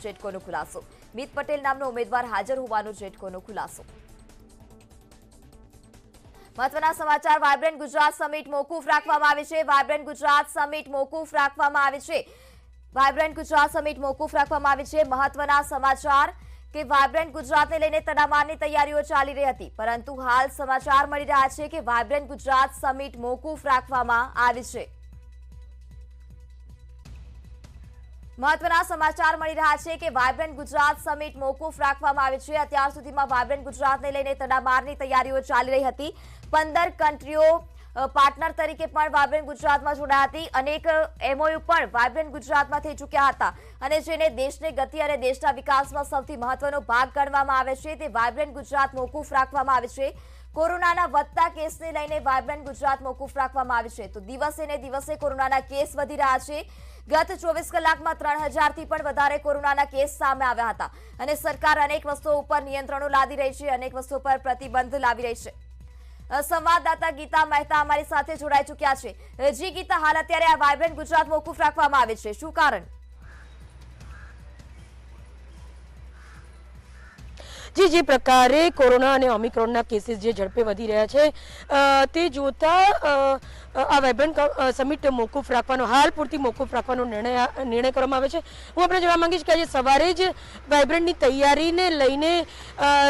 જેટકોનો ખુલાસો। મીત પટેલ નામનો ઉમેદવાર હાજર હોવાનો જેટકોનો ખુલાસો। મહત્વના સમાચાર, વાયબ્રન્ટ ગુજરાત સમિટ મોકૂફ રાખવામાં આવી છે। વાયબ્રન્ટ ગુજરાત સમિટ મોકૂફ રાખવામાં આવી છે। વાયબ્રન્ટ ગુજરાત સમિટ મોકૂફ રાખવામાં આવી છે। મહત્વના સમાચાર કે વાયબ્રન્ટ ગુજરાતને લઈને તડામારની તૈયારીઓ ચાલી રહી હતી, પરંતુ હાલ સમાચાર મળી રહ્યા છે કે વાયબ્રન્ટ ગુજરાત સમિટ મોકૂફ રાખવામાં આવી છે। મહત્વના સમાચાર મળી રહ્યા છે કે વાયબ્રન્ટ ગુજરાત સમિટ મોકૂફ રાખવામાં આવી છે। અત્યાર સુધીમાં વાયબ્રન્ટ ગુજરાતને લઈને તડામારની તૈયારીઓ ચાલી રહી હતી। 15 કન્ટ્રીઓ પાર્ટનર તરીકે પણ વાયબ્રન્ટ ગુજરાતમાં જોડાયા હતી। અનેક એમઓયુ પણ વાયબ્રન્ટ ગુજરાતમાં થઈ ચૂક્યા હતા અને જેને દેશની ગતિ અને દેશના વિકાસમાં સૌથી મહત્વનો ભાગ ગણવામાં આવે છે તે વાયબ્રન્ટ ગુજરાત મોકૂફ રાખવામાં આવે છે। કોરોનાના વધતા કેસને લઈને વાયબ્રન્ટ ગુજરાત મોકૂફ રાખવામાં આવી છે। તો દિવસે ને દિવસે કોરોનાના કેસ વધી રહ્યા છે। ગત 24 કલાકમાં 3000 થી પણ વધારે કોરોનાના કેસ સામે આવ્યા હતા અને સરકાર અનેક વસ્તુઓ ઉપર નિયંત્રણો લાદી રહી છે, અનેક વસ્તુઓ પર પ્રતિબંધ લાવી રહી છે। સંવાદદાતા ગીતા મહેતા અમારી સાથે જોડાઈ ચૂક્યા છે। જી ગીતા, હાલ અત્યારે આ વાયબ્રન્ટ ગુજરાત મોકૂફ રાખવામાં આવે છે, શું કારણ? जी जे प्रकारे कोरोना और ओमिक्रॉनना केसेस जे झड़पे वधी रह्या छे ते जोता आ वायब्रન્ટ समिट मोकूफ राखवानो हाल पूरती मोकूफ राखवानो निर्णय करवामां आव्यो छे। हूँ आपणे जणाववा मांगीश के आज सवारे ज वायब्रंटनी तैयारीने लईने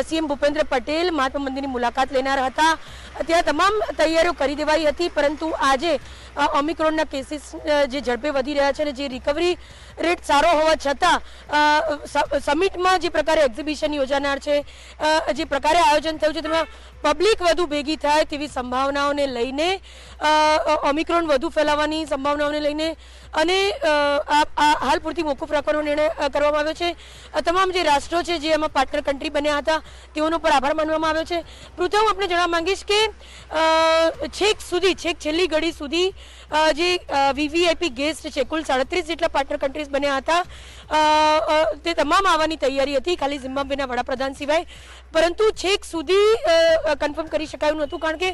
सीएम भूपेन्द्र पटेल महात्मा मंदिરની मुलाकात लेनार हता। त्यां तमाम तैयारीओ करी देवाई हती, परंतु आजे ओमिक्रॉनना केसेस जे झड़पे वधी रह्या छे ने जे रिकवरी रेट सारो होवा छतां समिटमां जे प्रकारे एक्ઝિબિશન योजानार छे, जे प्रकारे आयोजन थयुं छे तेमां पब्लिक वधु भेगी थाय तेवी संभावनाओने लईने ओमिक्रॉन वधु फैलावानी संभावनाओने लईने अने हाल पूरती मोकूफ राखવાનો निर्णय करवामां આવ્યો છે। તમામ જે રાષ્ટ્રો છે જે એમાં પાર્ટનર કન્ટ્રી બન્યા હતા તેઓનો પર આભાર માનવામાં આવ્યો છે। પૃથમ આપણે જણાવવા માંગીશ કે છેક છેલ્લી ઘડી સુધી જે વીવીઆઈપી ગેસ્ટ છે કુલ 37 જેટલા પાર્ટનર કન્ટ્રીઝ બન્યા હતા, તે તમામ આવવાની તૈયારી હતી ખાલી ઝિમ્બાબ્વેના વડાપ્રધાન સિવાય, પરંતુ છેક સુધી કન્ફર્મ કરી શકાયું નહોતું કારણ કે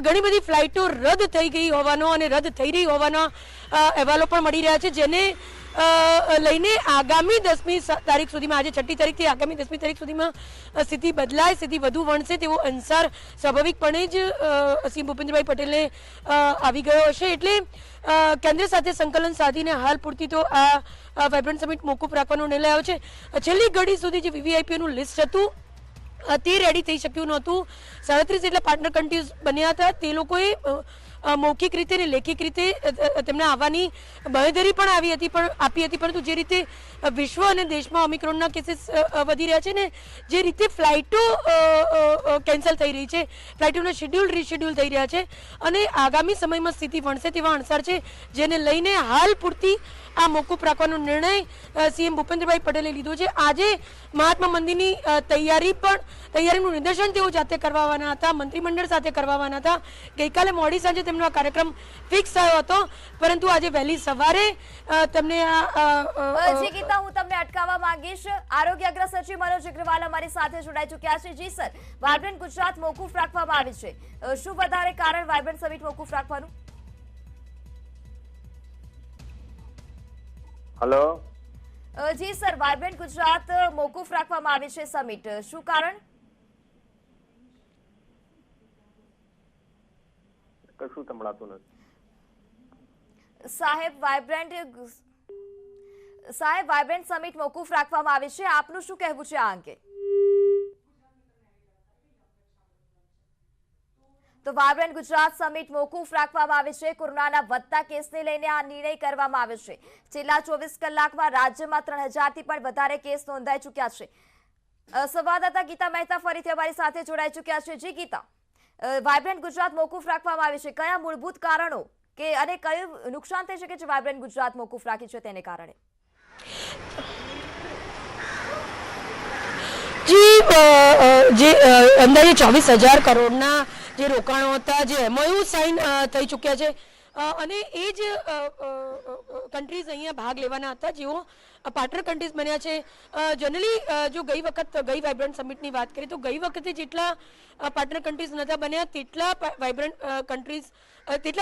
ઘણી બધી ફ્લાઇટો રદ થઈ ગઈ હોવાનો અને રદ થઈ રહી હોવાના અહેવાલો પણ મળી રહ્યા છે, જેને લઈને આગામી 10મી તારીખ સુધીમાં આજે 6મી તારીખથી આગામી 10મી તારીખ સુધીમાં સ્થિતિ બદલાય, સ્થિતિ વધુ વણસે તેવો અંસાર સ્વાભાવિકપણે જ સીએમ ભૂપેન્દ્રભાઈ પટેલને આવી ગયો હશે। એટલે કેન્દ્ર સાથે સંકલન સાધીને હાલ પૂરતી તો આ વાયબ્રન્ટ સમિટ મોકૂફ રાખવાનો નિર્ણય આવ્યો છે। છેલ્લી ઘડી સુધી જે વીવીઆઈપીઓનું લિસ્ટ હતું તે રેડી થઈ શક્યું નહોતું। 37 જેટલા પાર્ટનર કન્ટ્રીઝ બન્યા હતા, તે લોકોએ મૌખિક રીતે અને લેખિક રીતે તેમને આવવાની બાંહેધરી પણ આપી હતી, પરંતુ જે રીતે વિશ્વ અને દેશમાં ઓમિક્રોનના કેસીસ વધી રહ્યા છે ને, જે રીતે ફ્લાઇટો કેન્સલ થઈ રહી છે, ફ્લાઇટોના શેડ્યુલ રીશેડ્યુલ થઈ રહ્યા છે અને આગામી સમયમાં સ્થિતિ વણસે તેવા અણસાર છે, જેને લઈને હાલ પૂરતી આ મોકૂફ રાખવાનો નિર્ણય સીએમ ભૂપેન્દ્રભાઈ પટેલે લીધો છે। આજે મહાત્મા મંદિરની તૈયારીનું નિદર્શન તેઓ જાતે કરવાના હતા, મંત્રીમંડળ સાથે કરવાના હતા। ગઈકાલે મોડી સાંજે તેમનો આ કાર્યક્રમ ફિક્સ થયો હતો, પરંતુ આજે વહેલી સવારે તેમને જી ગીતા, હું તમને અટકાવવા માંગીશ। આરોગ્ય અગ્ર સચિવ મનોજ અગ્રવાલ અમારી સાથે જોડાઈ ચૂક્યા છે। જી સર, વાયબ્રન્ટ ગુજરાત મોકૂફ રાખવામાં આવી છે, શું વધારે કારણ વાયબ્રન્ટ સમિટ મોકૂફ રાખવાનું? हेलो जी सर, वायब्रंट गुजरात मोकूफ રાખવામાં આવી છે સમિટ, શું કારણ? કશું સંભળાતું નથી સાહેબ। વાયબ્રન્ટ સમિટ મોકૂફ રાખવામાં આવી છે, આપનું શું કહેવું છે આ અંગે? તો વાયબ્રન્ટ ગુજરાત સમિટ મોકૂફ રાખવામાં આવે છે। કોરોનાના વધતા કેસને લઈને આ નિર્ણય કરવામાં આવ્યો છે। છેલ્લા 24 કલાકમાં રાજ્યમાં 3000 થી પણ વધારે કેસ નોંધાઈ ચૂક્યા છે। સંવાદદાતા ગીતા મહેતા ફરીથી અમારી સાથે જોડાઈ ચૂક્યા છે। જી ગીતા, વાયબ્રન્ટ ગુજરાત મોકૂફ રાખવામાં આવે છે, કયા મૂળભૂત કારણો કે અને કયું નુકસાન થઈ શકે છે વાયબ્રન્ટ ગુજરાત મોકૂફ રાખી છે તેને કારણે? जी जे अंदाजे 24,000 करोड़ना जे रोकाणो हता, जे एमओयू साइन थई चूक्या छे અને એ જ કન્ટ્રીઝ અહીંયા ભાગ લેવાના હતા જેઓ પાર્ટનર કન્ટ્રીઝ બન્યા છે। જનરલી જો ગઈ વાયબ્રન્ટ સમિટની વાત કરીએ તો ગઈ વખતે જેટલા પાર્ટનર કન્ટ્રીઝ નહોતા બન્યા તેટલા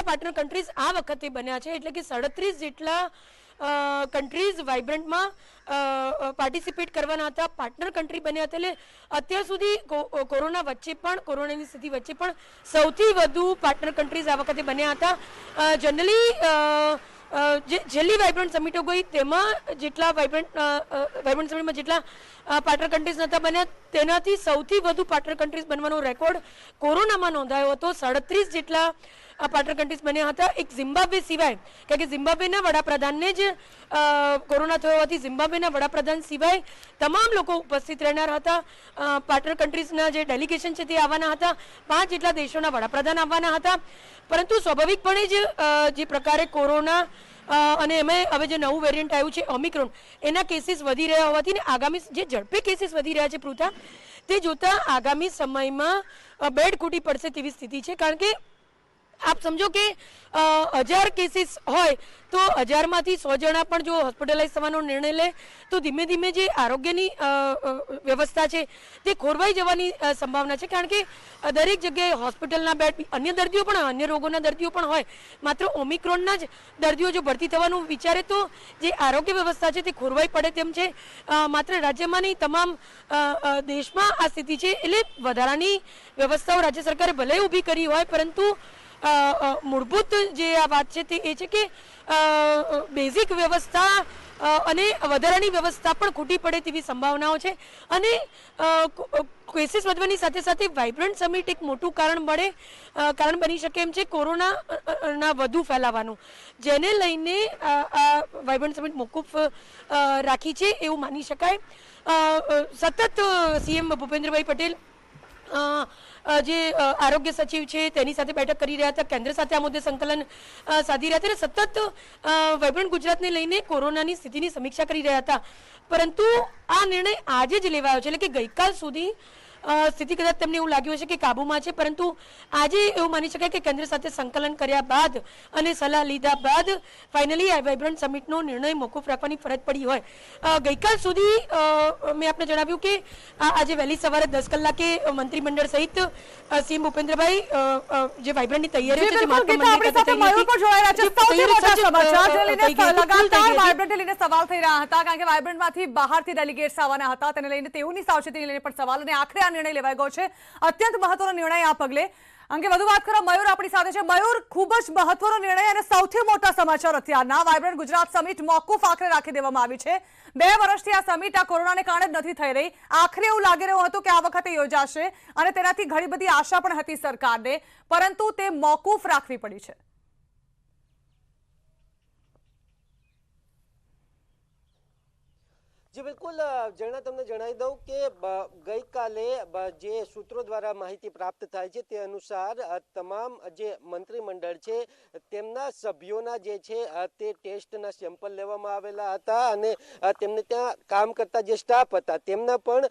પાર્ટનર કન્ટ્રીઝ આ વખતે બન્યા છે, એટલે કે 37 જેટલા કન્ટ્રીઝ વાઇબ્રન્ટમાં પાર્ટિસિપેટ કરવાના હતા, પાર્ટનર કન્ટ્રી બન્યા હતા. એટલે અત્યાર સુધી કોરોના વચ્ચે પણ, કોરોનાની સ્થિતિ વચ્ચે પણ સૌથી વધુ પાર્ટનર કન્ટ્રીઝ આ વખતે બન્યા હતા. જનરલી જે છેલ્લી વાઇબ્રન્ટ સમિટો ગઈ તેમાં જેટલા વાઇબ્રન્ટ સમિટમાં જેટલા પાર્ટનર કન્ટ્રીઝ નહોતા બન્યા તેનાથી સૌથી વધુ પાર્ટનર કન્ટ્રીઝ બનવાનો રેકોર્ડ કોરોનામાં નોંધાયો હતો. 37 જેટલા પાર્ટનર કન્ટ્રીઝ બન્યા હતા. એક ઝિમ્બાબ્વે સિવાય, કારણ કે ઝિમ્બાબ્વેના વડાપ્રધાનને જ કોરોના થયો હોવાથી ઝિમ્બાબ્વેના વડાપ્રધાન સિવાય તમામ લોકો ઉપસ્થિત રહેનાર હતા. પાર્ટનર કન્ટ્રીઝના જે ડેલિગેશન છે તે આવવાના હતા. 5 જેટલા દેશોના વડાપ્રધાન આવવાના હતા. પરંતુ સ્વાભાવિકપણે જ જે પ્રકારે કોરોના અને એમાં હવે જે નવું વેરિયન્ટ આવ્યું છે ઓમિક્રોન, એના કેસીસ વધી રહ્યા હોવાથી ને આગામી જે ઝડપે કેસીસ વધી રહ્યા છે પૃથા, તે જોતા આગામી સમયમાં બેડ ખૂટી પડશે તેવી સ્થિતિ છે. કારણ કે આપ સમજો કે 1000 કેસીસ હોય તો 1000માંથી 100 જણા પણ જો હોસ્પિટલાઇઝ થવાનો નિર્ણય લે તો ધીમે ધીમે જે આરોગ્યની વ્યવસ્થા છે તે ખોરવાઈ જવાની સંભાવના છે. કારણ કે દરેક જગ્યાએ હોસ્પિટલના બેડ, અન્ય દર્દીઓ પણ, અન્ય રોગોના દર્દીઓ પણ હોય, માત્ર ઓમિક્રોનના જ દર્દીઓ જો ભરતી થવાનું વિચારે તો જે આરોગ્ય વ્યવસ્થા છે તે ખોરવાઈ પડે તેમ છે. માત્ર રાજ્યમાં નહીં, તમામ દેશમાં આ સ્થિતિ છે. એટલે વધારાની વ્યવસ્થાઓ રાજ્ય સરકારે ભલે ઊભી કરી હોય, પરંતુ મૂળભૂત જે આ વાત છે તે એ છે કે બેઝિક વ્યવસ્થા અને વધારાની વ્યવસ્થા પણ ખૂટી પડે તેવી સંભાવનાઓ છે. અને કેસીસ વધવાની સાથે સાથે વાઇબ્રન્ટ સમિટ એક મોટું કારણ બની શકે એમ છે કોરોનાના વધુ ફેલાવાનું, જેને લઈને આ વાઇબ્રન્ટ સમિટ મોકૂફ રાખી છે એવું માની શકાય. સતત સીએમ ભૂપેન્દ્રભાઈ પટેલ જે આરોગ્ય સચિવ છે તેની સાથે બેઠક કરી રહ્યા હતા, કેન્દ્ર સાથે આ મુદ્દે સંકલન સાધી રહ્યા હતા અને સતત વાઇબ્રન્ટ ગુજરાતને લઈને કોરોનાની સ્થિતિની સમીક્ષા કરી રહ્યા હતા. પરંતુ આ નિર્ણય આજે જ લેવાયો છે, એટલે કે ગઈકાલ સુધી સ્થિતિ કદાચ તેમને એવું લાગ્યું હશે કે કાબુમાં છે, પરંતુ આજે એવું માની શકાય કે કેન્દ્ર સાથે સંકલન કર્યા બાદ અને સલાહ લીધા બાદ ફાઇનલી આ વાઇબ્રન્ટ સમિટનો નિર્ણય મોકૂફ રાખવાની ફરજ પડી હોય. ગઈકાલ સુધી મેં આપને જણાવ્યું કે આજે વહેલી સવારે 10 કલાકે મંત્રીમંડળ સહિત સીએમ ભૂપેન્દ્રભાઈ જે વાઇબ્રન્ટની તૈયારીઓ છે સવાલ થઈ રહ્યા હતા, કારણ કે વાઇબ્રન્ટમાંથી બહારથી ડેલિગેટ્સ આવવાના હતા, તેને લઈને તેઓની સાવચેતી લઈને પણ સવાલ, અને આખરે આ નિર્ણય લેવાઈ ગયો છે. અત્યંત મહત્વનો નિર્ણય આ પગલે. અંગે વધુ વાત કરવા મયુર આપણી સાથે છે. મયુર, ખૂબ જ મહત્વનો નિર્ણય અને સૌથી મોટા સમાચાર અત્યારના, વાઇબ્રન્ટ ગુજરાત સમિટ મોકૂફ આખરે રાખી દેવામાં આવી છે. 2 વર્ષથી આ સમિટ આ કોરોનાને કારણે જ નથી થઈ રહી. આખરે એવું લાગી રહ્યું હતું કે આ વખતે યોજાશે અને તેનાથી ઘણી બધી આશા પણ હતી સરકારને, પરંતુ તે મોકૂફ રાખવી પડી છે. જી બિલકુલ, જણા તમને જણાવી દઉં કે ગઈકાલે જે સૂત્રો દ્વારા માહિતી પ્રાપ્ત થાય છે તે અનુસાર તમામ જે મંત્રીમંડળ છે તેમના સભ્યોના જે છે તે ટેસ્ટના સેમ્પલ લેવામાં આવેલા હતા અને તેમને ત્યાં કામ કરતા જે સ્ટાફ હતા તેમના પણ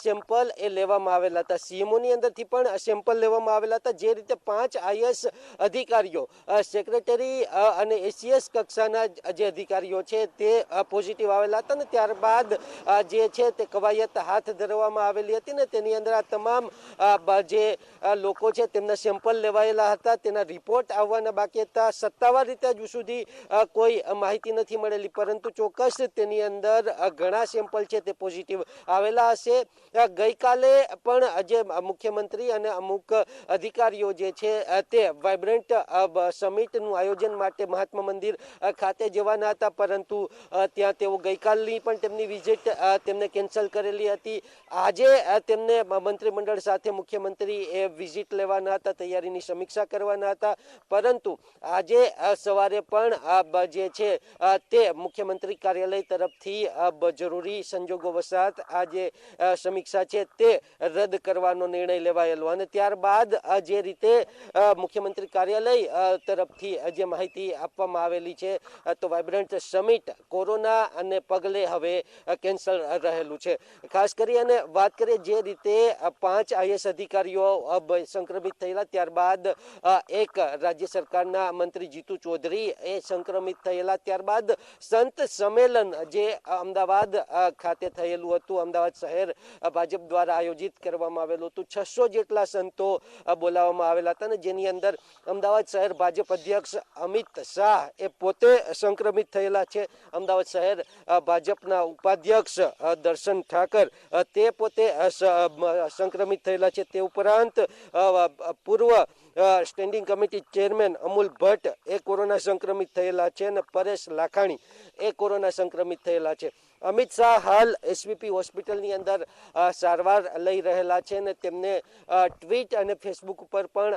સેમ્પલ એ લેવામાં આવેલા હતા. સીએમઓની અંદરથી પણ સેમ્પલ લેવામાં આવેલા હતા. જે રીતે 5 આઈએએસ અધિકારીઓ, સેક્રેટરી અને એસીએસ કક્ષાના જે અધિકારીઓ છે તે પોઝિટિવ આવેલા હતા અને ત્યારબાદ જે છે તે કવાયત હાથ ધરવામાં આવેલી હતી ને તેની અંદર આ તમામ જે લોકો છે તેમના સેમ્પલ લેવાયેલા હતા, તેના રિપોર્ટ આવવાના બાકી હતા. સત્તાવાર રીતે હજુ સુધી કોઈ માહિતી નથી મળેલી, પરંતુ ચોક્કસ તેની અંદર ઘણા સેમ્પલ છે તે પોઝિટિવ આવેલા હશે. ગઈકાલે પણ જે મુખ્યમંત્રી અને અમુક અધિકારીઓ જે છે તે વાઇબ્રન્ટ સમિટનું આયોજન માટે મહાત્મા મંદિર ખાતે જવાના હતા, પરંતુ ત્યાં તેઓ ગઈકાલની પણ તેમની વિઝિટ તેમને કેન્સલ કરેલી હતી. આજે તેમને મંત્રીમંડળ સાથે મુખ્યમંત્રી એ વિઝિટ લેવાના હતા, તૈયારીની સમીક્ષા કરવાના હતા, પરંતુ આજે સવારે પણ જે છે તે મુખ્યમંત્રી કાર્યાલય તરફથી જરૂરી સંજોગો વસાત આ જે સમીક્ષા છે તે રદ કરવાનો નિર્ણય લેવાયેલો અને ત્યારબાદ જે રીતે મુખ્યમંત્રી કાર્યાલય તરફથી જે માહિતી આપવામાં આવેલી છે તો વાઇબ્રન્ટ સમિટ કોરોના અને પગલે હવે કેન્સલ રહેલું છે. ખાસ કરી અને વાત કરીએ જે રીતે 5 IAS અધિકારીઓ સંક્રમિત થયેલા, ત્યારબાદ એક રાજ્ય સરકારના મંત્રી જીતુ ચૌધરી એ સંક્રમિત થયેલા, ત્યારબાદ સંત સંમેલન જે અમદાવાદ ખાતે થયેલું હતું, અમદાવાદ શહેર ભાજપ દ્વારા આયોજિત કરવામાં આવેલું હતું. 600 જેટલા સંતો બોલાવવામાં આવેલા હતા અને જેની અંદર અમદાવાદ શહેર ભાજપ અધ્યક્ષ અમિત શાહ એ પોતે સંક્રમિત થયેલા છે. અમદાવાદ શહેર ભાજપના ઉપાધ્યક્ષ દર્શન ઠાકર તે પોતે સંક્રમિત થયેલા છે. તે ઉપરાંત પૂર્વ standing committee chairman Amul Bhatt એ કોરોના સંક્રમિત થયેલા છે અને પરેશ લાખાણી એ કોરોના સંક્રમિત થયેલા છે. અમિત શાહ હાલ SVP હોસ્પિટલની અંદર સારવાર લઈ રહેલા છે અને તેમને ટ્વીટ અને ફેસબુક ઉપર પણ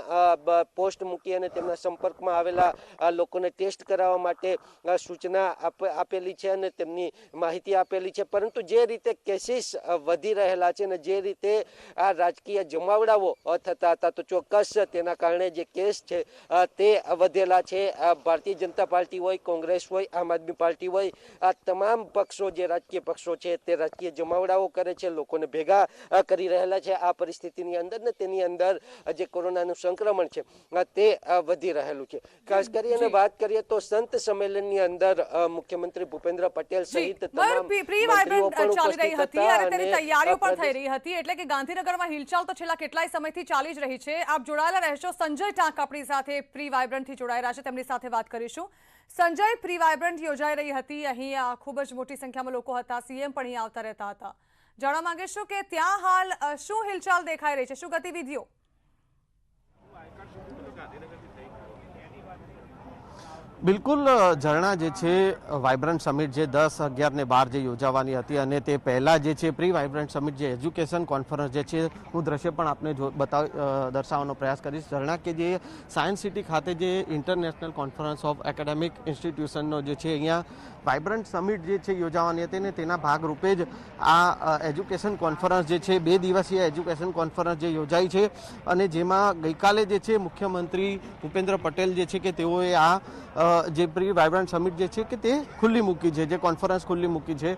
પોસ્ટ મૂકી અને તેમના સંપર્કમાં આવેલા લોકોને ટેસ્ટ કરાવવા માટે સૂચના આપેલી છે અને તેમની માહિતી આપેલી છે. પરંતુ જે રીતે કેસીસ વધી રહેલા છે અને જે રીતે આ રાજકીય જમાવડાઓ થતા હતા, તો ચોક્કસ તેના કારણે જે કેસ છે તે વધેલા છે. ભારતીય જનતા પાર્ટી હોય, કોંગ્રેસ હોય, આમ આદમી પાર્ટી હોય, આ તમામ પક્ષો જે રાજકીય પક્ષો છે તે રાજકીય જમાવડાઓ કરે છે, લોકોને ભેગા કરી રહેલા છે આ પરિસ્થિતિની અંદર ને તેની અંદર જે કોરોનાનું સંક્રમણ છે તે વધી રહેલું છે. ખાસ કરીને વાત કરીએ તો સંત સંમેલનની અંદર મુખ્યમંત્રી ભૂપેન્દ્ર પટેલ સહિત તમામ પ્રી વાઇબ્રન્ટ ચાલી રહી હતી અને તેની તૈયારીઓ પણ થઈ રહી હતી, એટલે કે ગાંધીનગરમાં હિલચાલ તો છેલ્લા કેટલાય સમયથી ચાલી જ રહી છે. આપ જોડાયેલા રહેશો. સંજય ટાંક આપણી સાથે પ્રી વાઇબ્રન્ટ થી જોડાયેલા છે, તેમની સાથે વાત કરીશું. સંજય, પ્રી વાઇબ્રન્ટ યોજાઈ રહી હતી, અહીં ખૂબ જ મોટી સંખ્યામાં લોકો હતા, CM પણ અહીં આવતા રહેતા હતા. જાણવા માંગીશું કે ત્યાં હાલ શું હિલચાલ દેખાઈ રહી છે, શું ગતિવિધિઓ? બિલકુલ ઝરણા જે છે વાઇબ્રન્ટ સમિટ જે 10, 11 ને 12 જે યોજાવાની હતી અને તે પહેલાં જે છે પ્રી વાઇબ્રન્ટ સમિટ જે એજ્યુકેશન કોન્ફરન્સ જે છે, હું દ્રશ્ય પણ આપને દર્શાવવાનો પ્રયાસ કરીશ. ઝરણા કે જે સાયન્સ સિટી ખાતે જે ઇન્ટરનેશનલ કોન્ફરન્સ ઓફ એકેડેમિક ઇન્સ્ટિટ્યુશનનો જે છે અહીંયા વાઇબ્રન્ટ સમિટ જે છે યોજાવાની હતી ને તેના ભાગરૂપે જ આ એજ્યુકેશન કોન્ફરન્સ જે છે 2 દિવસીય એજ્યુકેશન કોન્ફરન્સ જે યોજાઈ છે અને જેમાં ગઈકાલે જે છે મુખ્યમંત્રી ભૂપેન્દ્ર પટેલ જે છે કે તેઓએ આ જે પ્રી વાઇબ્રન્ટ સમિટ જે છે કે તે ખુલ્લી મૂકી છે, જે કોન્ફરન્સ ખુલ્લી મૂકી છે.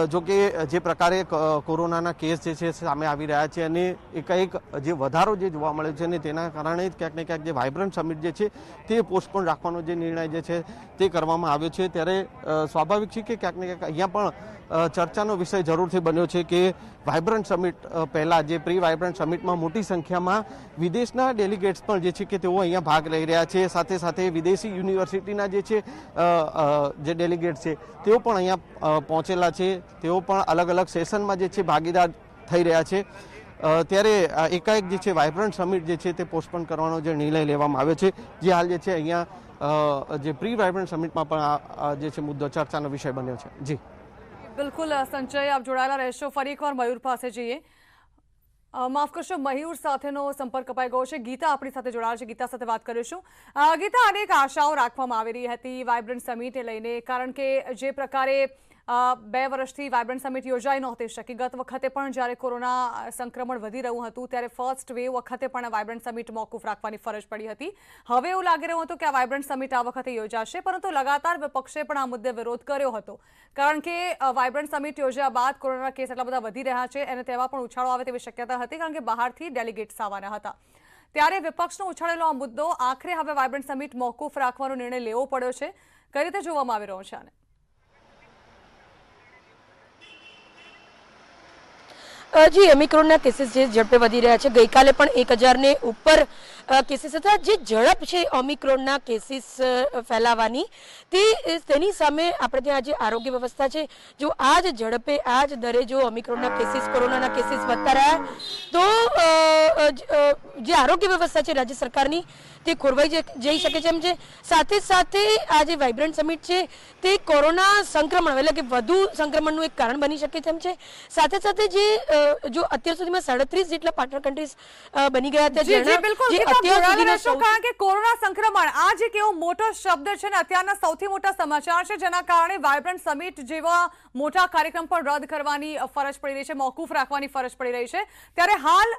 જો કે જે પ્રકારે કોરોનાના કેસ જે છે સામે આવી રહ્યા છે અને એકાએક જે વધારો જે જોવા મળે છે ને તેના કારણે ક્યાંક ને ક્યાંક જે વાઇબ્રન્ટ સમિટ જે છે તે પોસ્ટપોન રાખવાનો જે નિર્ણય જે છે તે કરવામાં આવ્યો છે. ત્યારે સ્વાભાવિક છે કે ક્યાંક ને ક્યાંક અહીંયા પણ ચર્ચાનો વિષય જરૂરથી બન્યો છે કે વાઇબ્રન્ટ સમિટ પહેલાં જે પ્રી વાઇબ્રન્ટ સમિટમાં મોટી સંખ્યામાં વિદેશના ડેલિગેટ્સ પણ જે છે કે તેઓ અહીંયા ભાગ લઈ રહ્યા છે. સાથે સાથે વિદેશી યુનિવર્સિટીના જે છે જે ડેલિગેટ્સ છે તેઓ પણ અહીંયા પહોંચેલા છે. તેઓ પણ અલગ અલગ સેશનમાં જે છે ભાગીદાર થઈ રહ્યા છે. ત્યારે એકાએક જે છે વાઇબ્રન્ટ સમિટ જે છે તે પોસ્ટપોન કરવાનો જે નિર્ણય લેવામાં આવ્યો છે, જે હાલ જે છે અહીંયા જે પ્રી વાઇબ્રન્ટ સમિટમાં પણ જે છે મુદ્દો ચર્ચાનો વિષય બન્યો છે. જી બિલકુલ સંજય, આપ જોડાયેલા રહેશો. ફરી એકવાર મયુર પાસે જઈએ. માફ કરશો, મયુર સાથેનો સંપર્ક કપાઈ ગયો છે. ગીતા આપણી સાથે જોડાયા છે, ગીતા સાથે વાત કરીશું. ગીતા, અનેક આશાઓ રાખવામાં આવી રહી હતી વાઇબ્રન્ટ સમિટને લઈને, કારણ કે જે પ્રકારે 2 વર્ષથી વાઇબ્રન્ટ સમિટ યોજાઈ નહોતી શકી. ગત વખતે પણ જ્યારે કોરોના સંક્રમણ વધી રહ્યું હતું ત્યારે ફર્સ્ટ વેવ વખતે પણ વાઇબ્રન્ટ સમિટ મોકૂફ રાખવાની ફરજ પડી હતી. હવે એવું લાગી રહ્યું હતું કે આ વાઇબ્રન્ટ સમિટ આ વખતે યોજાશે, પરંતુ લગાતાર વિપક્ષે પણ આ મુદ્દે વિરોધ કર્યો હતો, કારણ કે વાઇબ્રન્ટ સમિટ યોજ્યા બાદ કોરોના કેસ એટલા બધા વધી રહ્યા છે અને તેમાં પણ ઉછાળો આવે તેવી શક્યતા હતી, કારણ કે બહારથી ડેલિગેટ્સ આવવાના હતા. ત્યારે વિપક્ષનો ઉછાળેલો આ મુદ્દો આખરે હવે વાઇબ્રન્ટ સમિટ મોકૂફ રાખવાનો નિર્ણય લેવો પડ્યો છે. કઈ રીતે જોવામાં આવી રહ્યો છે આને? જી, ઓમિક્રોનના કેસીસ જે ઝડપે વધી રહ્યા છે. ગઈકાલે પણ 1000 ને ઉપર કેસીસ હતા. જે ઝડપ છે ઓમિક્રોનના કેસીસ ફેલાવાની, તેની સામે આપણે ત્યાં જે આરોગ્ય વ્યવસ્થા છે, જો આ જ ઝડપે આ જ દરે જો ઓમિક્રોનના કેસીસ, કોરોનાના કેસીસ વધતા રહ્યા તો જે આરોગ્ય વ્યવસ્થા છે રાજ્ય સરકારની તે ખોરવાઈ જઈ શકે છે એમ છે. સાથે સાથે આ જે વાઇબ્રન્ટ સમિટ છે તે કોરોના સંક્રમણ એટલે કે વધુ સંક્રમણનું એક કારણ બની શકે તેમ છે. સાથે સાથે જે જો અત્યાર સુધીમાં 37 જેટલા પાર્ટનર કન્ટ્રીઝ બની ગયા હતા. કારણ કે કોરોના સંક્રમણ આ જે કેવો મોટો શબ્દ છે ને અત્યારના સૌથી મોટા સમાચાર છે, જેના કારણે વાઇબ્રન્ટ સમિટ જેવા મોટા કાર્યક્રમ પણ રદ કરવાની ફરજ પડી રહી છે, મોકૂફ રાખવાની ફરજ પડી રહી છે. ત્યારે હાલ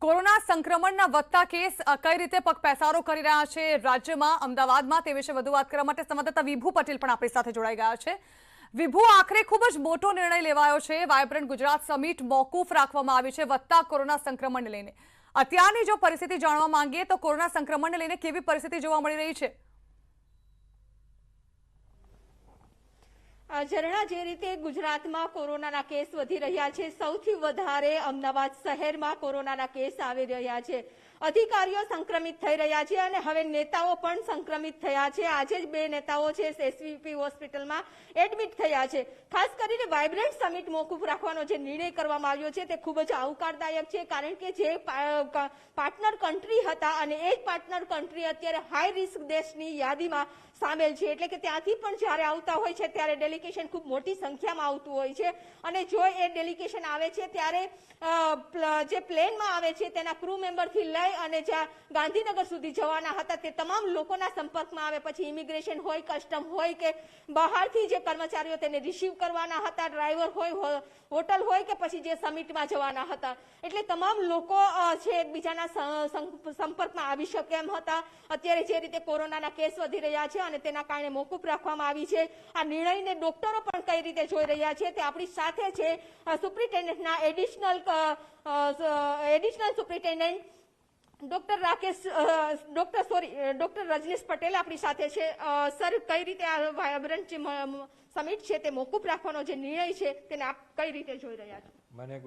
કોરોના સંક્રમણના વધતા કેસ કઈ રીતે પગપેસારો કરી રહ્યા છે રાજ્યમાં, અમદાવાદમાં, તે વિશે વધુ વાત કરવા માટે સંવાદદાતા વિભુ પટેલ પણ આપણી સાથે જોડાઈ ગયા છે. વિભુ, આખરે ખૂબ જ મોટો નિર્ણય લેવાયો છે. વાયબ્રન્ટ ગુજરાત સમિટ મોકૂફ રાખવામાં આવી છે વધતા કોરોના સંક્રમણને લઈને. અત્યારની જો પરિસ્થિતિ જાણવા માંગીએ તો કોરોના સંક્રમણને લઈને કેવી પરિસ્થિતિ જોવા મળી રહી છે? ઝરણા, જે રીતે ગુજરાતમાં કોરોનાના કેસ વધી રહ્યા છે, સૌથી વધારે અમદાવાદ શહેરમાં કોરોનાના કેસ આવી રહ્યા છે. અધિકારીઓ સંક્રમિત થઈ રહ્યા છે અને હવે નેતાઓ પણ સંક્રમિત થયા છે. આજે જ 2 નેતાઓ છે એસવીપી હોસ્પિટલમાં એડમિટ થયા છે. ખાસ કરીને વાયબ્રન્ટ સમિટ મોકૂફ રાખવાનો જે નિર્ણય કરવામાં આવ્યો છે તે ખૂબ જ આવકારદાયક છે, કારણ કે જે પાર્ટનર કન્ટ્રી હતા અને એ જ પાર્ટનર કન્ટ્રી અત્યારે હાઈ રિસ્ક દેશની યાદીમાં સામેલ છે. એટલે કે ત્યાંથી પણ જ્યારે આવતા હોય છે ત્યારે ડેલિગેશન ખૂબ મોટી સંખ્યામાં આવતું હોય છે અને જો એ ડેલિગેશન આવે છે ત્યારે જે પ્લેનમાં આવે છે તેના ક્રૂ મેમ્બરથી લઈ અને જ્યાં ગાંધીનગર સુધી જવાના હતા તે તમામ લોકોના સંપર્કમાં આવે. પછી ઇમિગ્રેશન હોય, કસ્ટમ હોય કે બહારથી જે કર્મચારીઓ તેને રિસીવ કરવાના હતા, ડ્રાઈવર હોય, હોટલ હોય કે પછી જે સમિટમાં જવાના હતા, એટલે તમામ લોકો છે એકબીજાના સંપર્કમાં આવી શકે એમ હતા. અત્યારે જે રીતે કોરોનાના કેસ વધી રહ્યા છે અને તેના કારણે મોકૂફ રાખવામાં આવી છે. આ નિર્ણયને ડોક્ટરો પણ કઈ રીતે જોઈ રહ્યા છે તે આપણી સાથે છે સુપ્રિન્ટેન્ડન્ટના additional superintendent doctor Rajnish Patel આપણી સાથે છે. સર, કઈ રીતે આ વાયબ્રન્ટ સમિટ છે તે મોકૂફ રાખવાનો જે નિર્ણય છે તેને આપ કઈ રીતે જોઈ રહ્યા છો? મને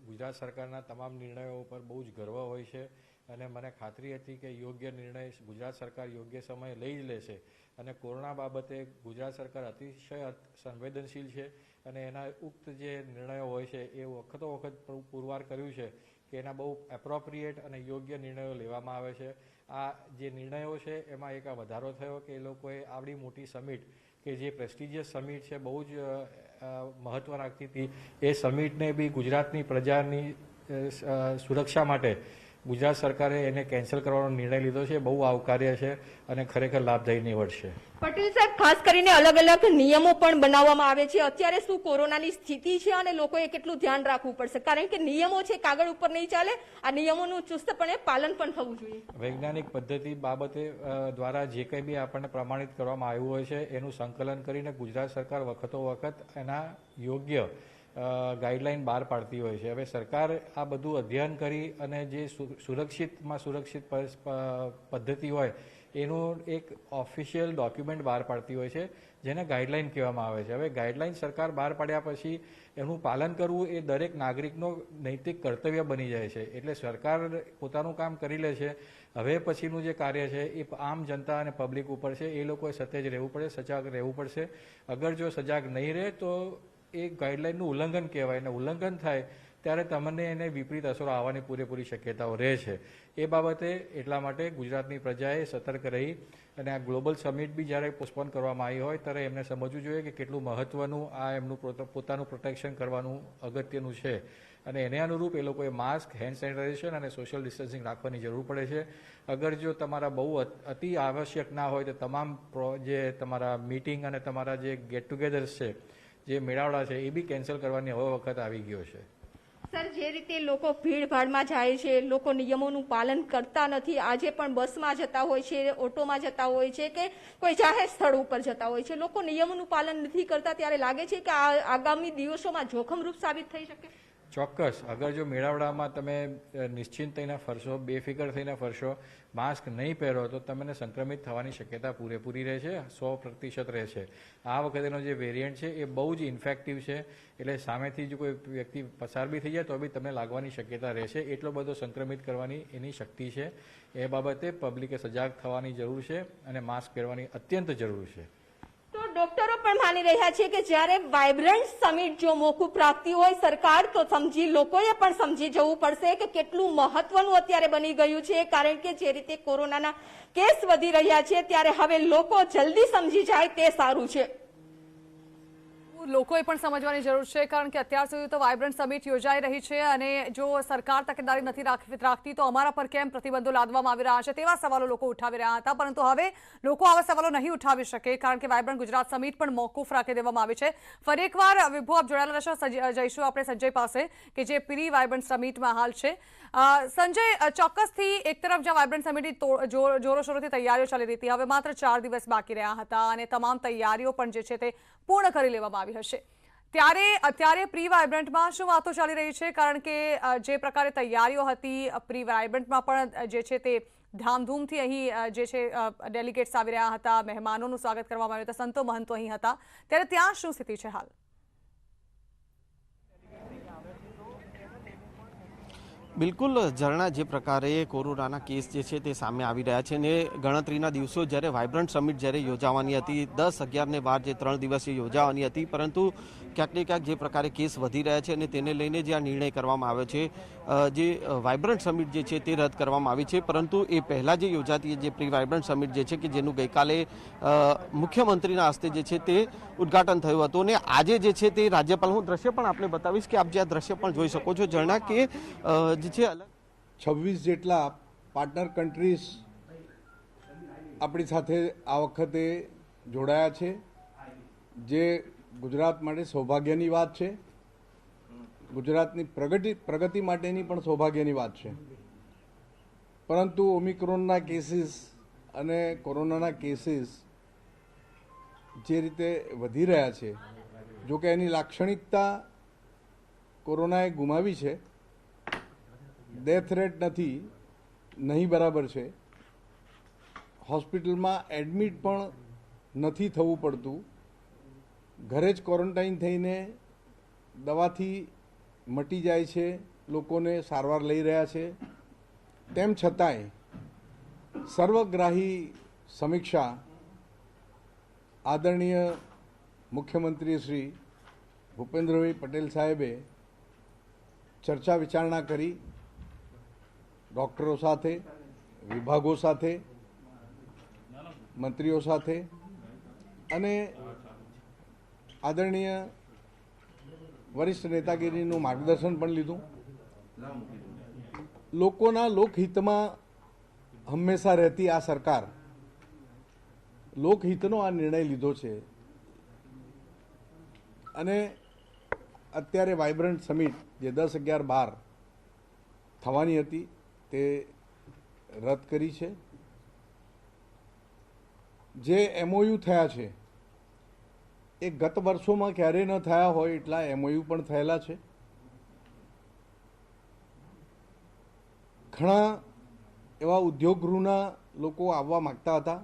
ગુજરાત સરકારના તમામ નિર્ણયો ઉપર બહુ જ ગર્વ હોય છે અને મને ખાતરી હતી કે યોગ્ય નિર્ણય ગુજરાત સરકાર યોગ્ય સમયે લઈ જ લેશે. અને કોરોના બાબતે ગુજરાત સરકાર અતિશય સંવેદનશીલ છે અને એના ઉક્ત જે નિર્ણયો હોય છે એ વખતો વખત પુરવાર કર્યું છે કે એના બહુ એપ્રોપ્રિએટ અને યોગ્ય નિર્ણયો લેવામાં આવે છે. આ જે નિર્ણયો છે એમાં એક આ વધારો થયો કે એ લોકોએ આવડી મોટી સમિટ કે જે પ્રેસ્ટિજિયસ સમિટ છે, બહુ જ મહત્ત્વ રાખતી હતી, એ સમિટને બી ગુજરાતની પ્રજાની સુરક્ષા માટે ગુજરાત સરકારે એને કેન્સલ કરવાનો નિર્ણય લીધો છે. બહુ આવકાર્ય છે અને ખરેખર લાભદાયી નીવડશે. પટેલ સાહેબ, ખાસ કરીને અલગ અલગ નિયમો પણ બનાવવામાં આવે છે. અત્યારે શું કોરોનાની સ્થિતિ છે અને લોકોએ કેટલું ધ્યાન રાખવું પડશે, કારણ કે નિયમો છે કાગળ ઉપર નહીં ચાલે, આ નિયમોનું ચુસ્તપણે પાલન પણ થવું જોઈએ. વૈજ્ઞાનિક પદ્ધતિ બાબતે દ્વારા જે કંઈ બી આપણને પ્રમાણિત કરવામાં આવ્યું હોય છે એનું સંકલન કરીને ગુજરાત સરકાર વખતો વખત એના યોગ્ય ગાઈડલાઈન બહાર પાડતી હોય છે. હવે સરકાર આ બધું અધ્યયન કરી અને જે સુરક્ષિત પદ્ધતિ હોય એનું એક ઓફિશિયલ ડોક્યુમેન્ટ બહાર પાડતી હોય છે જેને ગાઈડલાઈન કહેવામાં આવે છે. હવે ગાઈડલાઈન સરકાર બહાર પાડ્યા પછી એનું પાલન કરવું એ દરેક નાગરિકનો નૈતિક કર્તવ્ય બની જાય છે. એટલે સરકાર પોતાનું કામ કરી લે છે. હવે પછીનું જે કાર્ય છે એ આમ જનતા અને પબ્લિક ઉપર છે. એ લોકોએ સતેજ રહેવું પડે, સજાગ રહેવું પડશે. અગર જો સજાગ નહીં રહે તો એ ગાઈડલાઈનનું ઉલ્લંઘન કહેવાય અને ઉલ્લંઘન થાય ત્યારે તમને એને વિપરીત અસરો આવવાની પૂરેપૂરી શક્યતાઓ રહે છે. એ બાબતે એટલા માટે ગુજરાતની પ્રજાએ સતર્ક રહી અને આ ગ્લોબલ સમિટ બી જ્યારે પોસ્ટપોન કરવામાં આવી હોય ત્યારે એમને સમજવું જોઈએ કે કેટલું મહત્ત્વનું આ એમનું પોતાનું પ્રોટેક્શન કરવાનું અગત્યનું છે અને એને અનુરૂપ એ લોકોએ માસ્ક, હેન્ડ સેનિટાઇઝેશન અને સોશિયલ ડિસ્ટન્સિંગ રાખવાની જરૂર પડે છે. અગર જો તમારા બહુ અતિ આવશ્યક ના હોય તો તમામ જે તમારા મીટિંગ અને તમારા જે ગેટ ટુગેધર્સ છે, જે મેળાવડા છે, એ બી કેન્સલ કરવાની હવે વખત આવી ગયો છે. સર, જે રીતે લોકો ભીડભાડમાં જાય છે, લોકો નિયમોનું પાલન કરતા નથી, આજે પણ બસમાં જતા હોય છે, ઓટોમાં જતા હોય છે કે કોઈ જાહેર સ્થળ ઉપર જતા હોય છે, લોકો નિયમોનું પાલન નથી કરતા, ત્યારે લાગે છે કે આગામી દિવસોમાં જોખમરૂપ સાબિત થઈ શકે? ચોક્કસ. અગર જો મેળાવડામાં તમે નિશ્ચિંત થઈને ફરશો, બેફિકર થઈને ફરશો, માસ્ક નહીં પહેરો તો તમને સંક્રમિત થવાની શક્યતા પૂરેપૂરી રહે છે, 100% રહે છે. આ વખતેનો જે વેરિયન્ટ છે એ બહુ જ ઇન્ફેક્ટિવ છે, એટલે સામેથી જો કોઈ વ્યક્તિ પસાર બી થઈ જાય તો બી તમને લાગવાની શક્યતા રહેશે. એટલો બધો સંક્રમિત કરવાની એની શક્તિ છે. એ બાબતે પબ્લિકે સજાગ થવાની જરૂર છે અને માસ્ક પહેરવાની અત્યંત જરૂર છે. તો ડોક્ટરો પણ માની રહ્યા છે કે જ્યારે વાયબ્રન્ટ સમિટ જો મોકૂફ રાખતી હોય સરકાર તો લોકોએ પણ સમજી જવું પડશે કે કેટલું મહત્વનું અત્યારે બની ગયું છે, કારણ કે જે રીતે કોરોનાના કેસ વધી રહ્યા છે ત્યારે હવે લોકો જલ્દી સમજી જાય તે સારું છે. લોકોએ પણ સમજવાની જરૂર છે, કારણ કે અત્યાર સુધી તો વાઇબ્રન્ટ સમિટ યોજાઈ રહી છે અને જો સરકાર તકેદારી નથી રાખતી તો અમારા પર કેમ પ્રતિબંધો લાદવામાં આવી રહ્યા છે, તેવા સવાલો લોકો ઉઠાવી રહ્યા હતા. પરંતુ હવે લોકો આવા સવાલો નહીં ઉઠાવી શકે, કારણ કે વાઇબ્રન્ટ ગુજરાત સમિટ પણ મોકૂફ રાખી દેવામાં આવી છે. ફરી એકવાર વિભુ આપ જોડાયેલા રહેશો, જઈશું આપણે સંજય પાસે કે જે પ્રી વાઇબ્રન્ટ સમિટમાં હાલ છે. સંજય, ચોક્કસથી એક તરફ જ્યાં વાઇબ્રન્ટ સમિટની જોરોશોરોથી તૈયારીઓ ચાલી રહી હતી, હવે માત્ર 4 દિવસ બાકી રહ્યા હતા અને તમામ તૈયારીઓ પણ જે છે તે પૂર્ણ કરી લેવામાં આવી હશે. ત્યારે અત્યારે પ્રી વાઇબ્રન્ટમાં શું વાતો ચાલી રહી છે? કારણ કે જે પ્રકારે તૈયારીઓ હતી પ્રી વાઇબ્રન્ટમાં પણ જે છે તે ધામધૂમથી અહીં જે છે ડેલિગેટ્સ આવી રહ્યા હતા, મહેમાનોનું સ્વાગત કરવામાં આવ્યું હતું, સંતો મહંતો અહીં હતા, ત્યારે ત્યાં શું સ્થિતિ છે હાલ? બિલકુલ ઝરણા, જે પ્રકારે કોરોનાના કેસ જે છે તે સામે આવી રહ્યા છે ને ગણતરીના દિવસો જ્યારે વાઇબ્રન્ટ સમિટ જ્યારે યોજાવાની હતી 10, 11 ને 12 જે 3 દિવસે યોજાવાની હતી, પરંતુ ક્યાંક ને ક્યાંક જે પ્રકારે કેસ વધી રહ્યા છે અને તેને લઈને જે આ નિર્ણય કરવામાં આવ્યો છે, જે વાઇબ્રન્ટ સમિટ જે છે તે રદ કરવામાં આવી છે. પરંતુ એ પહેલાં જે યોજાતી જે પ્રી વાઇબ્રન્ટ સમિટ જે છે કે જેનું ગઈકાલે મુખ્યમંત્રીના હસ્તે જે છે તે ઉદ્ઘાટન થયું હતું અને આજે જે છે તે રાજ્યપાલ, હું દ્રશ્ય પણ આપને બતાવીશ કે આપ જે આ દ્રશ્ય પણ જોઈ શકો છો ઝરણા, કે જે છે અલગ 26 જેટલા પાર્ટનર કન્ટ્રીઝ આપણી સાથે આ વખતે જોડાયા છે, જે ગુજરાત માટે સૌભાગ્યની વાત છે. ગુજરાતની પ્રગતિ માટેની પણ સૌભાગ્યની વાત છે. પરંતુ ઓમિક્રોનના કેસીસ અને કોરોનાના કેસીસ જે રીતે વધી રહ્યા છે, જો કે એની લાક્ષણિકતા કોરોનાએ ગુમાવી છે, ડેથ રેટ નહીં બરાબર છે, હોસ્પિટલમાં એડમિટ પણ નથી થવું પડતું, ઘરે જ ક્વોરન્ટાઇન થઈને દવાથી મટી જાય છે, લોકોને સારવાર લઈ રહ્યા છે. તેમ છતાંય સર્વગ્રાહી સમીક્ષા આદરણીય મુખ્યમંત્રી શ્રી ભૂપેન્દ્રભાઈ પટેલ સાહેબે ચર્ચા વિચારણા કરી ડૉક્ટરો સાથે, વિભાગો સાથે, મંત્રીઓ સાથે અને આદરણીય વરિષ્ઠ નેતાગીરીનું માર્ગદર્શન પણ લીધું. લોકોના લોકહિતમાં હંમેશા રહેતી આ સરકાર લોકહિતનો આ નિર્ણય લીધો છે અને અત્યારે વાઇબ્રન્ટ સમિટ જે 10, 11, 12 થવાની હતી તે રદ કરી છે. જે MOU થયા છે એ ગત વર્ષોમાં ક્યારેય ન થયા હોય એટલા MOU પણ થયેલા છે. ઘણા એવા ઉદ્યોગ ગૃહના લોકો આવવા માગતા હતા,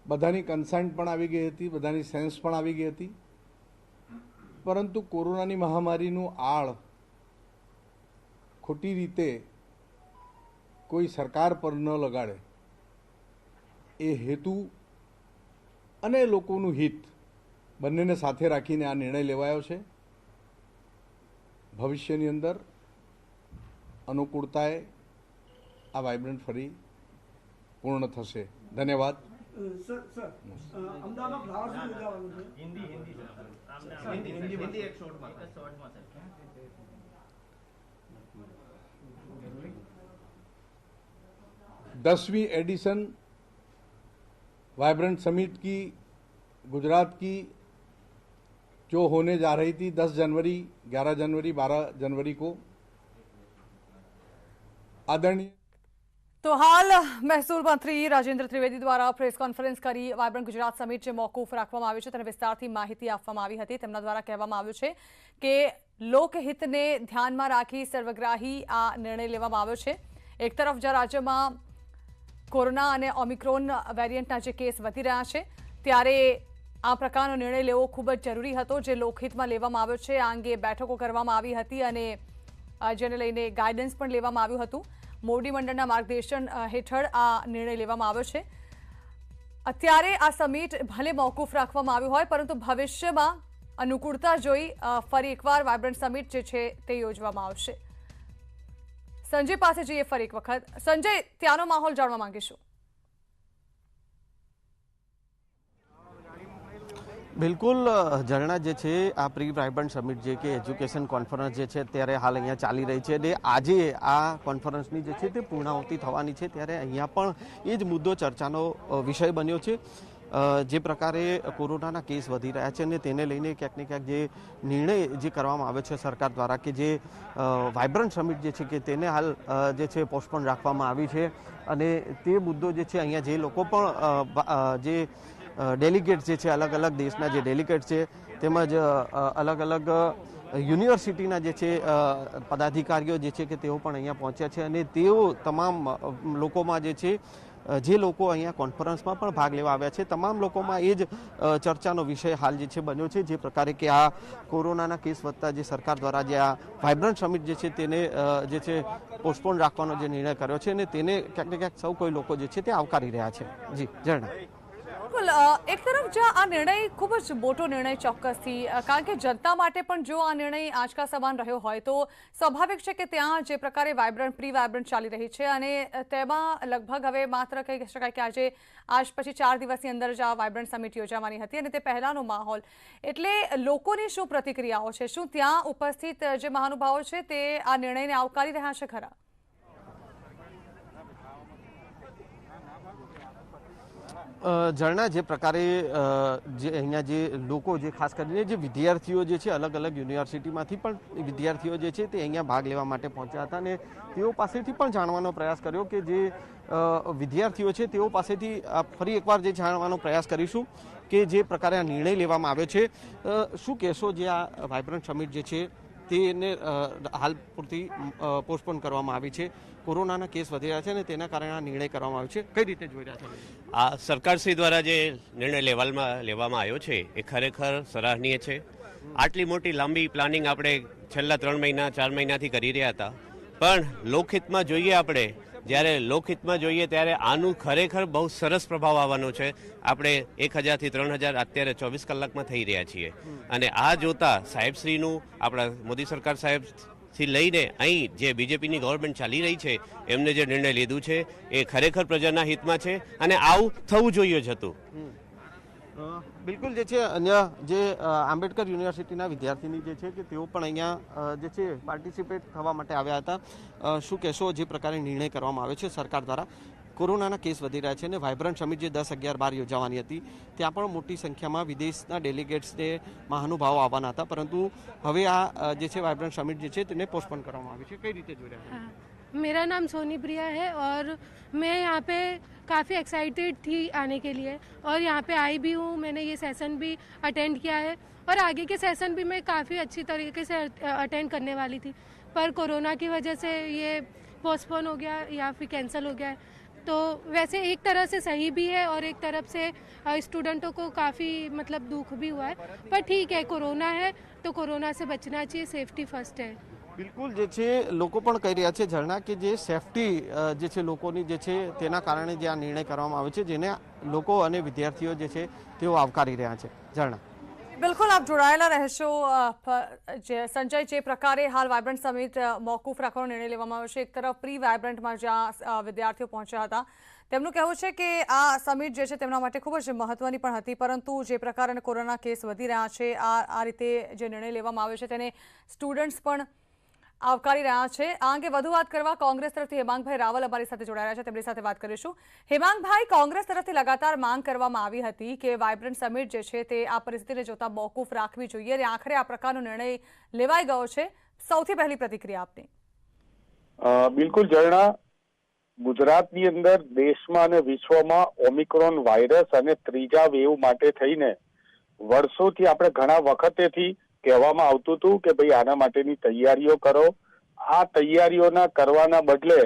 બધાની કન્સન્ટ પણ આવી ગઈ હતી, બધાની સેન્સ પણ આવી ગઈ હતી, પરંતુ કોરોનાની મહામારીનું આળ ખોટી રીતે કોઈ સરકાર પર ન લગાડે એ હેતુ અને લોકોનું હિત બંનેને સાથે રાખીને આ નિર્ણય લેવાયો છે. ભવિષ્યની અંદર અનુકૂળતાએ આ વાઇબ્રન્ટ ફરી પૂર્ણ થશે. ધન્યવાદ. दसवीं एडिशन वाइब्रेंट समिट की गुजरात की जो होने जा रही थी 10 जनवरी, 11 जनवरी, 12 जनवरी को आदरणीय तो हाल महसूल मंत्री રાજેન્દ્ર ત્રિવેદી દ્વારા પ્રેસ કોન્ફરન્સ કરી વાઇબ્રન્ટ ગુજરાત સમિટ જે મોકૂફ રાખવામાં આવ્યું છે તેને વિસ્તારથી માહિતી આપવામાં આવી હતી. તેમના દ્વારા કહેવામાં આવ્યું છે કે લોકહિતને ધ્યાનમાં રાખી સર્વગ્રાહી આ નિર્ણય લેવામાં આવ્યો છે. એક તરફ જ્યાં રાજ્યમાં કોરોના અને ઓમિક્રોન વેરિયન્ટના જે કેસ વધી રહ્યા છે ત્યારે આ પ્રકારનો નિર્ણય લેવો ખૂબ જ જરૂરી હતો, જે લોકહિતમાં લેવામાં આવ્યો છે. આ અંગે બેઠકો કરવામાં આવી હતી અને જેને લઈને ગાઈડન્સ પણ લેવામાં આવ્યું હતું. મોવડી મંડળના માર્ગદર્શન હેઠળ આ નિર્ણય લેવામાં આવ્યો છે. અત્યારે આ સમિટ ભલે મોકૂફ રાખવામાં આવ્યું હોય, પરંતુ ભવિષ્યમાં અનુકૂળતા જોઈ ફરી એકવાર વાઇબ્રન્ટ સમિટ જે છે તે યોજવામાં આવશે. સંજય પાસે જઈએ ફરી એક વખત. સંજય, ત્યાંનો માહોલ જાણવા માંગીશું. બિલકુલ ઝરણા જે છે આ પ્રી વાઇબ્રન્ટ સમિટ જે કે એજ્યુકેશન કોન્ફરન્સ જે છે ત્યારે હાલ અહીંયા ચાલી રહી છે અને આજે આ કોન્ફરન્સની જે છે તે પૂર્ણાહુતિ થવાની છે ત્યારે અહીંયા પણ એ જ મુદ્દો ચર્ચાનો વિષય બન્યો છે। જે પ્રકારે કોરોનાના કેસ વધી રહ્યા છે અને તેને લઈને ક્યાંક ને ક્યાંક જે નિર્ણય જે કરવામાં આવ્યો છે સરકાર દ્વારા કે જે વાઇબ્રન્ટ સમિટ જે છે કે તેને હાલ જે છે પોસ્ટપોન રાખવામાં આવી છે અને તે મુદ્દો જે છે અહીંયા જે લોકો પણ જે ડેલિગેટ જે છે અલગ અલગ દેશના જે ડેલિગેટ છે તેમજ અલગ અલગ યુનિવર્સિટીના જે છે પદાધિકારીઓ જે છે કે તેઓ પણ અહીંયા પહોંચ્યા છે અને તેઓ તમામ લોકોમાં જે લોકો અહીંયા કોન્ફરન્સમાં પણ ભાગ લેવા આવ્યા છે તમામ લોકોમાં એ જ ચર્ચાનો વિષય હાલ જે છે બન્યો છે। જે પ્રકારે કે આ કોરોનાના કેસ વધતા જે સરકાર દ્વારા જે આ વાઇબ્રન્ટ સમિટ જે છે તેને જે છે પોસ્ટપોન રાખવાનો જે નિર્ણય કર્યો છે અને તેને ક્યાંક ને ક્યાંક સૌ કોઈ લોકો જે છે તે આવકારી રહ્યા છે। જી ઝરણા। બિલકુલ એક તરફ જો આ નિર્ણય ખૂબ જ મોટો નિર્ણય ચોક્કસથી કારણ કે જનતા માટે પણ જો આ નિર્ણય આંચકા સમાન રહ્યો હોય તો સ્વાભાવિક છે કે ત્યાં જે પ્રકારે પ્રી વાઇબ્રન્ટ ચાલી રહી છે અને તેમાં લગભગ હવે માત્ર કહી શકાય કે આજ પછી 4 દિવસની અંદર જ આ વાઇબ્રન્ટ સમિટ યોજાવાની હતી અને તે પહેલાનો માહોલ એટલે લોકોની શું પ્રતિક્રિયાઓ છે? શું ત્યાં ઉપસ્થિત જે મહાનુભાવો છે તે આ નિર્ણયને આવકારી રહ્યા છે ખરા? ઝરણા જે પ્રકારે જે અહીંયા જે લોકો જે ખાસ કરીને જે વિદ્યાર્થીઓ જે છે અલગ અલગ યુનિવર્સિટીમાંથી પણ વિદ્યાર્થીઓ જે છે તે અહીંયા ભાગ લેવા માટે પહોંચ્યા હતા અને તેઓ પાસેથી પણ જાણવાનો પ્રયાસ કર્યો કે જે વિદ્યાર્થીઓ છે તેઓ પાસેથી ફરી એકવાર જે જાણવાનો પ્રયાસ કરીશું કે જે પ્રકારે આ નિર્ણય લેવામાં આવ્યો છે શું કહેશો જે આ વાઇબ્રન્ટ સમિટ જે છે તેને હાલ પૂરતી પોસ્ટપોન કરવામાં આવી છે કોરોનાના કેસ વધી રહ્યા છે અને તેના કારણે આ નિર્ણય કરવામાં આવ્યો છે કઈ રીતે જોઈ રહ્યા છો? આ સરકારશ્રી દ્વારા જે નિર્ણય લેવામાં આવ્યો છે એ ખરેખર સરાહનીય છે। આટલી મોટી લાંબી પ્લાનિંગ આપણે છેલ્લા 3 મહિના 4 મહિનાથી કરી રહ્યા હતા પણ લોકહિતમાં જોઈએ આપણે જ્યારે લોકહિતમાં જોઈએ ત્યારે આનું ખરેખર બહુ સરસ પ્રભાવ આવવાનો છે। આપણે 1000 થી 3000 અત્યારે 24 કલાકમાં થઈ રહ્યા છીએ અને આ જોતા સાહેબશ્રીનું આપણા મોદી સરકાર સાહેબથી લઈને અહીં જે બીજેપીની ગવર્મેન્ટ ચાલી રહી છે એમને જે નિર્ણય લીધું છે એ ખરેખર પ્રજાના હિતમાં છે અને આવું થવું જોઈએ જ હતું। બિલકુલ જે છે અન્ય જે આંબેડકર યુનિવર્સિટીના વિદ્યાર્થીની જે છે કે તેઓ પણ અહીંયા જે છે પાર્ટિસિપેટ થવા માટે આવ્યા હતા। શું કહેશો જે પ્રકારે નિર્ણય કરવામાં આવ્યો છે સરકાર દ્વારા કોરોનાના કેસ વધી રહ્યા છે અને વાઇબ્રન્ટ સમિટ જે 10, 11, 12 યોજાવાની હતી ત્યાં પણ મોટી સંખ્યામાં વિદેશના ડેલિગેટ્સને મહાનુભાવો આવવાના હતા પરંતુ હવે આ જે છે વાઇબ્રન્ટ સમિટ જે છે તેને પોસ્ટપોન કરવામાં આવી છે કઈ રીતે જોઈ રહ્યા છો? मेरा नाम सोनी प्रिया है और मैं यहाँ पे काफ़ी एक्साइटेड थी आने के लिए और यहाँ पे आई भी हूँ। मैंने ये सेशन भी अटेंड किया है और आगे के सेशन भी मैं काफ़ी अच्छी तरीके से अटेंड करने वाली थी पर कोरोना की वजह से ये पोस्टपोन हो गया या फिर कैंसिल हो गया है। तो वैसे एक तरह से सही भी है और एक तरफ से स्टूडेंटों को काफ़ी मतलब दुख भी हुआ है पर ठीक है कोरोना है तो कोरोना से बचना चाहिए, सेफ्टी फर्स्ट है। બિલકુલ જે છે લોકો પણ કહી રહ્યા છે ઝરણા કે જે સેફટી જે છે લોકોની જે છે તેના કારણે જે આ નિર્ણય કરવામાં આવ્યો છે જેને લોકો અને વિદ્યાર્થીઓ જે છે તેઓ આવકારી રહ્યા છે। ઝરણા બિલકુલ આપ જોડાયેલા રહેશો સંજય। જે પ્રકારે હાલ વાઇબ્રન્ટ સમિટ મોકૂફ રાખવાનો નિર્ણય લેવામાં આવ્યો છે એક તરફ પ્રી વાઇબ્રન્ટમાં જ્યાં વિદ્યાર્થીઓ પહોંચ્યા હતા તેમનું કહેવું છે કે આ સમિટ જે છે તેમના માટે ખૂબ જ મહત્વની પણ હતી પરંતુ જે પ્રકારે કોરોના કેસ વધી રહ્યા છે આ રીતે જે નિર્ણય લેવામાં આવ્યો છે તેને સ્ટુડન્ટ્સ પણ આવકારી રહ્યા છે। આ અંગે વધુ વાત કરવા કોંગ્રેસ તરફથી હેમાંગભાઈ રાવલ અમારી સાથે જોડાયા છે તેમની સાથે વાત કરીશું। હેમાંગભાઈ કોંગ્રેસ તરફથી લગાતાર માંગ કરવામાં આવી હતી કે વાઇબ્રન્ટ સમિટ જે છે તે આ પરિસ્થિતિને જોતા મોકૂફ રાખવી જોઈએ અને આખરે આ પ્રકારનો નિર્ણય લેવાઈ ગયો છે। સૌથી પહેલી પ્રતિક્રિયા આપની। બિલકુલ ઝરણા ગુજરાતની અંદર દેશમાં અને વિશ્વમાં ઓમિક્રોન વાયરસ અને ત્રીજા વેવ માટે થઈને વર્ષોથી આપણે ઘણા વખતેથી કહેવામાં આવતું હતું કે ભાઈ આના માટેની તૈયારીઓ કરો। આ તૈયારીઓના કરવાના બદલે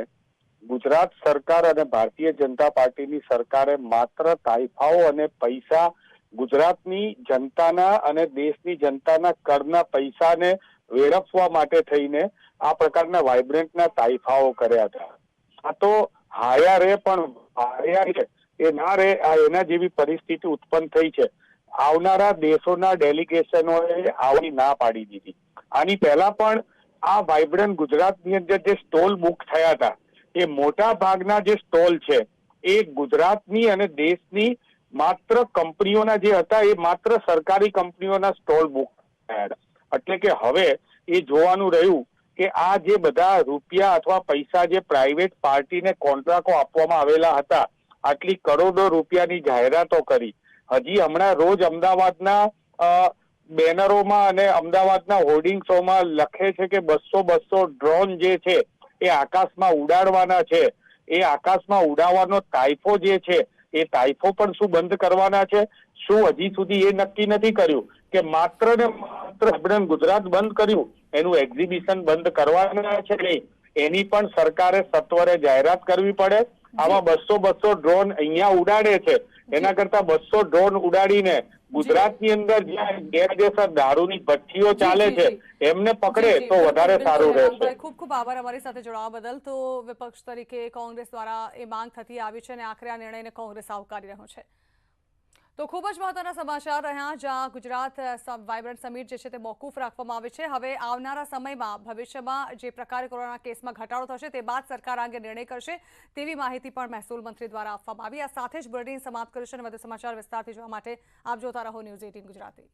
ગુજરાત સરકાર અને ભારતીય જનતા પાર્ટીની સરકારે માત્ર તાઇફાઓ અને પૈસા ગુજરાતની જનતાના અને દેશની જનતાના કરના પૈસાને વેડફવા માટે થઈને આ પ્રકારના વાઇબ્રન્ટના તાઇફાઓ કર્યા હતા। આ તો હાયા રે પણ હાયા રે એ ના રે એના જેવી પરિસ્થિતિ ઉત્પન્ન થઈ છે। આવનારા દેશોના ડેલિગેશનોએ આવની ના પાડી દીધી। આની પહેલા પણ આ વાઇબ્રન્ટ ગુજરાતની અંદર જે સ્ટોલ બુક થયા હતા એ મોટા ભાગના જે સ્ટોલ છે એ ગુજરાતની અને દેશની માત્ર કંપનીઓના જે હતા એ માત્ર સરકારી કંપનીઓના સ્ટોલ બુક થયા હતા. એટલે કે હવે એ જોવાનું રહ્યું કે આ જે બધા રૂપિયા અથવા પૈસા જે પ્રાઇવેટ પાર્ટીને કોન્ટ્રાક્ટો આપવામાં આવેલા હતા, આટલી કરોડો રૂપિયાની જાહેરાતો કરી, હજી હમણાં રોજ અમદાવાદના બેનરોમાં અને અમદાવાદના હોર્ડિંગ્સોમાં લખે છે કે 200 ડ્રોન જે છે એ આકાશમાં ઉડાડવાના છે. એ આકાશમાં ઉડાવવાનો તાઇફો જે છે એ તાઇફો પણ શું બંધ કરવાના છે? શું હજી સુધી એ નક્કી નથી કર્યું કે માત્ર ને માત્ર ગુજરાત બંધ કર્યું, એનું એક્ઝિબિશન બંધ કરવાના છે નહીં, એની પણ સરકારે સત્વરે જાહેરાત કરવી પડે. આવા 200 ડ્રોન અહીંયા ઉડાડે છે, એના કરતા 200 ડ્રોન ઉડાડીને ગુજરાતની અંદર જ્યાં ગેરદેસર દારૂની ભઠ્ઠીઓ ચાલે છે એમને પકડે તો વધારે સારું રહેશે. ખૂબ ખૂબ આભાર અમારી સાથે જોડાવા બદલ. તો વિપક્ષ તરીકે કોંગ્રેસ દ્વારા એ માંગ થતી આવી છે અને આખરે આ નિર્ણયને કોંગ્રેસ આવકારી રહ્યો છે. તો ખૂબ જ મહત્વના સમાચાર રહ્યા, જ્યાં ગુજરાત વાઇબ્રન્ટ સમિટ જે છે તે મોકૂફ રાખવામાં આવે છે. હવે આવનારા સમયમાં ભવિષ્યમાં જે પ્રકારે કોરોના કેસમાં ઘટાડો થશે તે બાદ સરકાર આ અંગે નિર્ણય કરશે તેવી માહિતી પણ મહેસૂલ મંત્રી દ્વારા આપવામાં આવી. આ સાથે જ બુલેટિન સમાપ્ત કર્યું છે અને વધુ સમાચાર વિસ્તારથી જોવા માટે આપ જોતા રહો ન્યૂઝ 18 ગુજરાતી.